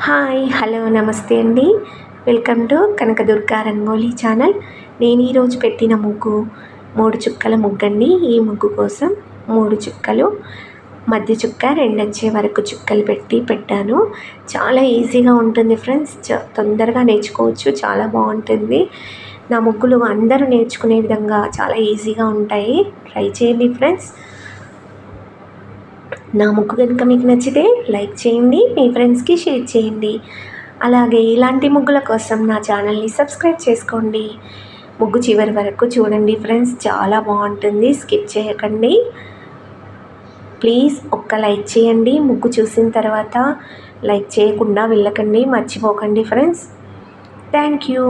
Hi hello నమస్తే అండి. Welcome to Kanakadurga rangoli channel. నేను ఈరోజు పెట్టిన ముగ్గు 3 చుక్కల ముగ్గండి. ఈ ముగ్గు కోసం 3 చుక్కలు, మధ్య చుక్క 2 వచ్చే వరకు చుక్కలు పెట్టాను. చాలా ఈజీగా ఉంటుంది ఫ్రెండ్స్. తొందరగా నేర్చుకోవచ్చు, చాలా బాగుంటుంది. నా ముగ్గులు అందరూ నేర్చుకునే విధంగా చాలా ఈజీగా ఉంటాయి. ట్రై చేయండి ఫ్రెండ్స్. నా ముగ్గు కనుక మీకు నచ్చితే లైక్ చేయండి, మీ ఫ్రెండ్స్కి షేర్ చేయండి. అలాగే ఇలాంటి ముగ్గుల కోసం నా ఛానల్ని సబ్స్క్రైబ్ చేసుకోండి. ముగ్గు చివరి వరకు చూడండి ఫ్రెండ్స్, చాలా బాగుంటుంది. స్కిప్ చేయకండి. ప్లీజ్ ఒక్క లైక్ చేయండి. ముగ్గు చూసిన తర్వాత లైక్ చేయకుండా వెళ్ళకండి, మర్చిపోకండి ఫ్రెండ్స్. Thank you.